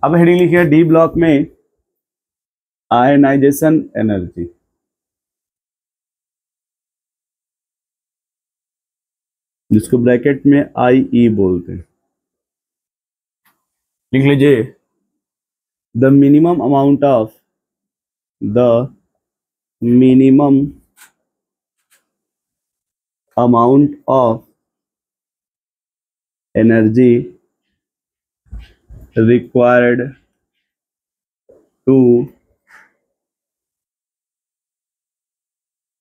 अब हेडिंग लिखिए D block में आयनाइजेशन एनर्जी। जिसको ब्रैकेट में आई बोलते हैं। लिख लीजिए the minimum amount of energy required to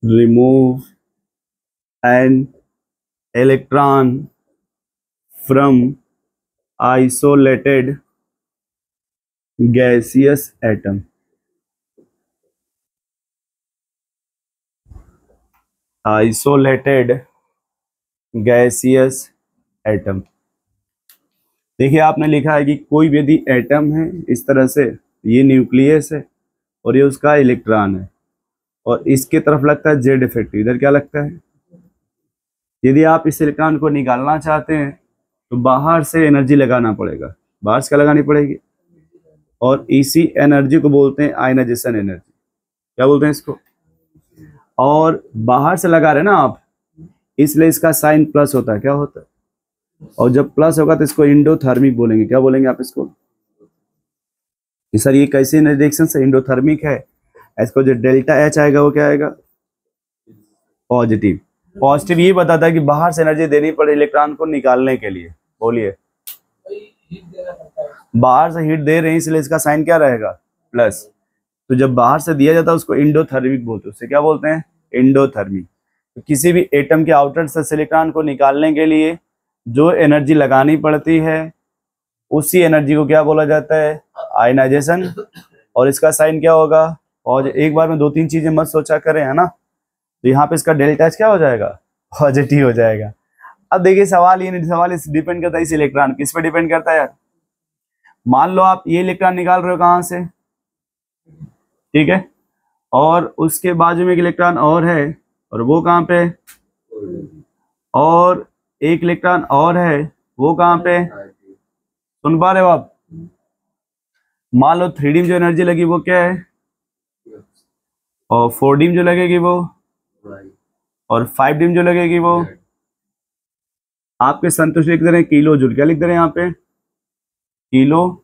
remove an electron from isolated gaseous atom। isolated gaseous atom। देखिए आपने लिखा है कि कोई भी यदि एटम है इस तरह से, ये न्यूक्लियस है और ये उसका इलेक्ट्रॉन है और इसके तरफ लगता है जेड इफेक्टिव, इधर क्या लगता है। यदि आप इस इलेक्ट्रॉन को निकालना चाहते हैं तो बाहर से एनर्जी लगाना पड़ेगा, बाहर से क्या लगानी पड़ेगी, और इसी एनर्जी को बोलते हैं आयनाइजेशन एनर्जी। क्या बोलते हैं इसको, और बाहर से लगा रहे ना आप, इसलिए इसका साइन प्लस होता है। क्या होता है, और जब प्लस होगा तो इसको इंडोथर्मिक बोलेंगे। क्या बोलेंगे आप इसको, सर ये कैसी रिएक्शन से इंडोथर्मिक है। इसको जो डेल्टा एच आएगा वो क्या आएगा, पॉजिटिव। पॉजिटिव ये बताता है कि बाहर से एनर्जी देनी पड़े इलेक्ट्रॉन को निकालने के लिए। बोलिए, बाहर से हीट दे रहे हैं इसलिए इसका साइन क्या रहेगा, प्लस। तो जब बाहर से दिया जाता है उसको इंडोथर्मिक बोलते हैं। उससे क्या बोलते हैं, इंडोथर्मिक। तो किसी भी एटम के आउटर से इलेक्ट्रॉन को निकालने के लिए जो एनर्जी लगानी पड़ती है उसी एनर्जी को क्या बोला जाता है, आयनाइजेशन। और इसका साइन क्या होगा, और एक बार में दो तीन चीजें मत सोचा करें, है ना। तो यहाँ पे इसका डेल्टा एच क्या हो जाएगा, पॉजिटिव हो जाएगा। अब देखिए सवाल ये नहीं, सवाल इस डिपेंड करता है इस इलेक्ट्रॉन, किस पे डिपेंड करता है यार। मान लो आप ये इलेक्ट्रॉन निकाल रहे हो कहाँ से, ठीक है, और उसके बाजू में एक इलेक्ट्रॉन और है और वो कहाँ पे, और एक इलेक्ट्रॉन और है वो कहाँ पे, सुन पा रहे हो आप। मान लो 3D में जो एनर्जी लगी वो क्या है, और 4D में जो लगेगी वो, और 5D में जो लगेगी वो। आपके संतुष्ट लिख दे रहे हैं किलो जूल। क्या लिख दे रहे हैं यहाँ पे, किलो।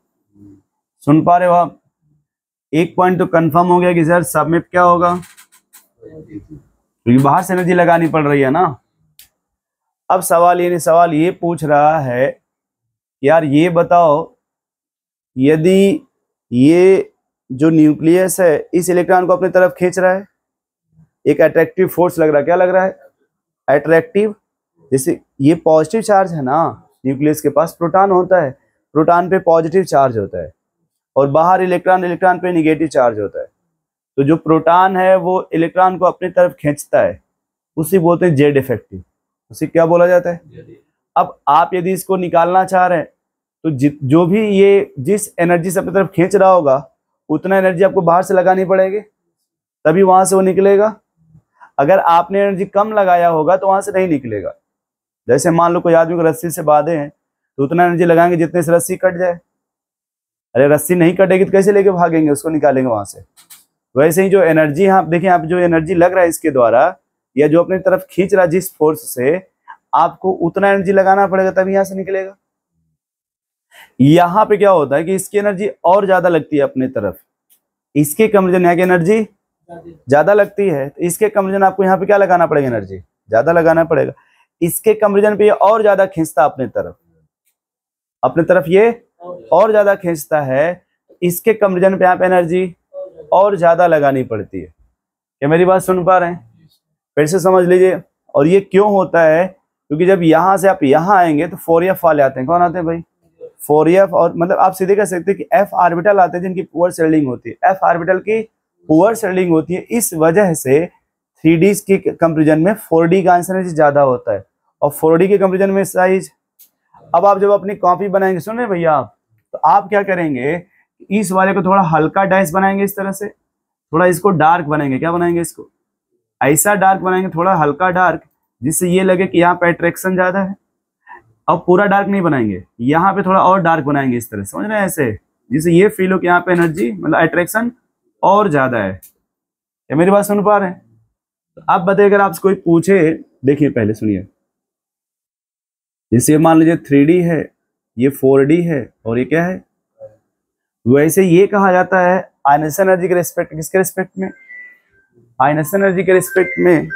सुन पा रहे हो आप। एक पॉइंट तो कंफर्म हो गया कि सर सब में क्या होगा, क्योंकि बाहर से एनर्जी लगानी पड़ रही है ना। अब सवाल ये पूछ रहा है यार ये बताओ, यदि ये जो न्यूक्लियस है इस इलेक्ट्रॉन को अपनी तरफ खींच रहा है, एक अट्रैक्टिव फोर्स लग रहा है। क्या लग रहा है, अट्रैक्टिव। जैसे ये पॉजिटिव चार्ज है ना, न्यूक्लियस के पास प्रोटॉन होता है, प्रोटॉन पे पॉजिटिव चार्ज होता है, और बाहर इलेक्ट्रॉन पे निगेटिव चार्ज होता है। तो जो प्रोटॉन है वो इलेक्ट्रॉन को अपनी तरफ खींचता है, उसी बोलते हैं जेड इफेक्टिव। उसे क्या बोला जाता है। अब आप यदि इसको निकालना चाह रहे हैं तो जो भी ये जिस एनर्जी से अपनी तरफ खींच रहा होगा उतना एनर्जी आपको बाहर से लगानी पड़ेगी, तभी वहां से वो निकलेगा। अगर आपने एनर्जी कम लगाया होगा तो वहां से नहीं निकलेगा। जैसे मान लो कोई आदमी को रस्सी से बांधे हैं तो उतना एनर्जी लगाएंगे जितने से रस्सी कट जाए। अरे रस्सी नहीं कटेगी तो कैसे लेके भागेंगे, उसको निकालेंगे वहां से। वैसे ही जो एनर्जी, यहाँ देखिए आप जो एनर्जी लग रहा है इसके द्वारा, या जो अपनी तरफ खींच रहा है जिस फोर्स से, आपको उतना एनर्जी लगाना पड़ेगा तभी यहां से निकलेगा। यहाँ पे क्या होता है कि इसकी एनर्जी और ज्यादा लगती है अपनी तरफ, इसके कंपेरिजन यहाँ की एनर्जी ज्यादा लगती है, तो इसके कंपेरिजन आपको यहाँ पे क्या लगाना पड़ेगा, एनर्जी ज्यादा लगाना पड़ेगा। इसके कंपेरिजन पे ये और ज्यादा खींचता अपनी तरफ ये और ज्यादा खींचता है, इसके कंपेरिजन पे यहाँ पे एनर्जी और ज्यादा लगानी पड़ती है। क्या मेरी बात सुन पा रहे हैं, फिर से समझ लीजिए। और ये क्यों होता है, क्योंकि जब यहां से आप यहां आएंगे तो 4f वाले आते हैं। कौन आते हैं भाई, 4f। और मतलब आप सीधे कह सकते हैं कि f ऑर्बिटल आते हैं जिनकी पुअर शेल्डिंग होती है। f ऑर्बिटल की पुअर शेल्डिंग होती है, इस वजह से 3D के कंपेरिजन में 4D का आंसर ज्यादा होता है, और 4D के कंपेरिजन में साइज। अब आप जब अपनी कॉपी बनाएंगे, सुन रहे भैया आप, तो आप क्या करेंगे, इस वाले को थोड़ा हल्का डैश बनाएंगे इस तरह से, थोड़ा इसको डार्क बनाएंगे। क्या बनाएंगे, इसको ऐसा डार्क बनाएंगे, थोड़ा हल्का डार्क, जिससे ये लगे कि यहाँ पे अट्रैक्शन ज्यादा है। अब पूरा डार्क नहीं बनाएंगे, यहाँ पे थोड़ा और डार्क बनाएंगे इस तरह, समझ रहे हैं ऐसे। जिससे ये फील हो कि यहाँ पे एनर्जी मतलब अट्रैक्शन और ज्यादा है। क्या मेरी बात सुन पा रहे हैं? तो आप बताइए, अगर आपसे कोई पूछे, देखिए पहले सुनिए, जैसे मान लीजिए 3D है, ये 4D है और ये क्या है, वैसे ये कहा जाता है आयनस एनर्जी के रिस्पेक्ट, किसके रिस्पेक्ट में, आयनस एनर्जी के रिस्पेक्ट में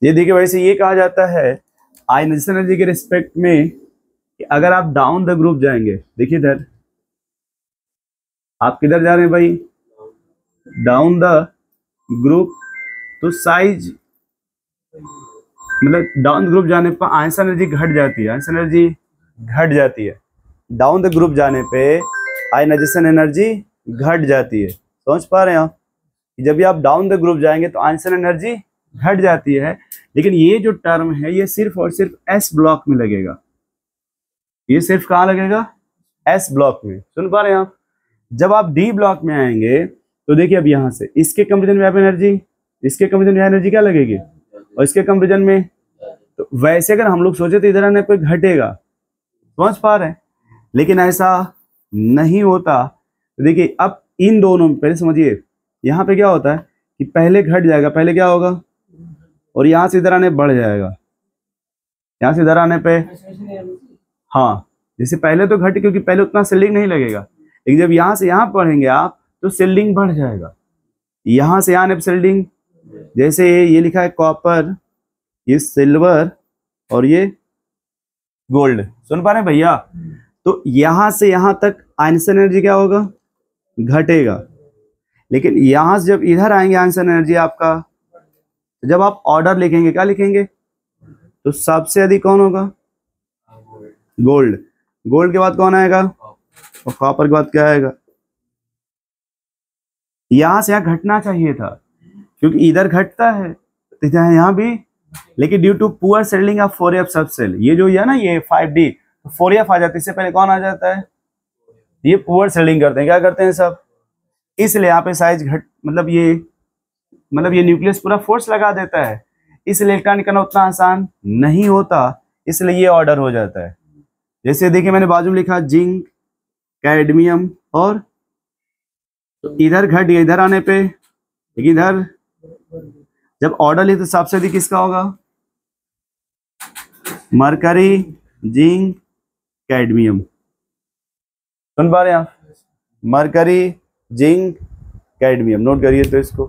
ये देखिए, वैसे ये कहा जाता है आयनस एनर्जी के रिस्पेक्ट में कि अगर आप डाउन द ग्रुप जाएंगे, देखिए इधर आप किधर जा रहे हैं भाई, डाउन द ग्रुप, तो साइज मतलब डाउन द ग्रुप जाने पर आयनस एनर्जी घट जाती है, आयनस एनर्जी घट जाती है, डाउन द ग्रुप जाने पे आयनाइजेशन एनर्जी घट जाती है। समझ पा रहे हैं आप? जब भी आप डाउन द ग्रुप जाएंगे तो आयनाइजेशन एनर्जी घट जाती है, लेकिन ये जो टर्म है ये सिर्फ और सिर्फ एस ब्लॉक में लगेगा। ये सिर्फ कहाँ लगेगा, एस ब्लॉक में। सुन पा रहे हैं आप? जब आप डी ब्लॉक में आएंगे तो देखिए अब यहाँ से इसके कंपेरिजन में एनर्जी, इसके कंपेरिजन में एनर्जी क्या लगेगी, और इसके कंपेरिजन में, तो वैसे अगर हम लोग सोचे तो इधर आने पर घटेगा। समझ पा रहे हैं? लेकिन ऐसा नहीं होता। देखिए अब इन दोनों में पहले समझिए, यहाँ पे क्या होता है कि पहले घट जाएगा, पहले क्या होगा, और यहाँ से इधर आने बढ़ जाएगा, यहाँ से इधर आने पे, हाँ जैसे पहले तो घटे क्योंकि पहले उतना सेल्डिंग नहीं लगेगा, लेकिन जब यहाँ से यहाँ पढ़ेंगे आप तो सेल्डिंग बढ़ जाएगा। यहाँ से यहाँ सेल्डिंग, जैसे ये लिखा है कॉपर, ये सिल्वर और ये गोल्ड। सुन पा रहे हैं भैया? तो यहां से यहां तक आयनसन एनर्जी क्या होगा, घटेगा, लेकिन यहां से जब इधर आएंगे आयनसन एनर्जी आपका, जब आप ऑर्डर लिखेंगे क्या लिखेंगे, तो सबसे अधिक कौन होगा, गोल्ड, गोल्ड के बाद कौन आएगा, और कॉपर के बाद क्या आएगा। यहां से यहां घटना चाहिए था क्योंकि इधर घटता है तो यहां भी, लेकिन due to poor settling of 4F सब सेल, ये जो है ना ये 5D 4F आ जाता है, इससे पहले कौन आ जाता है, ये पुअर सेटलिंग करते हैं, क्या करते हैं सब, इसलिए यहाँ पे साइज घट, मतलब ये न्यूक्लियस पूरा फोर्स लगा देता है, इस इलेक्ट्रॉन निकालना उतना आसान नहीं होता, इसलिए ये ऑर्डर हो जाता है। जैसे देखिए मैंने बाजू में लिखा जिंक, कैडमियम, और तो इधर घट गया इधर आने पे, लेकिन इधर जब ऑर्डर ले तो सबसे अधिक किसका होगा, मरकरी, जिंक, कैडमियम। सुन पा रहे हैं आप, मरकरी, जिंक, कैडमियम, नोट करिए तो इसको।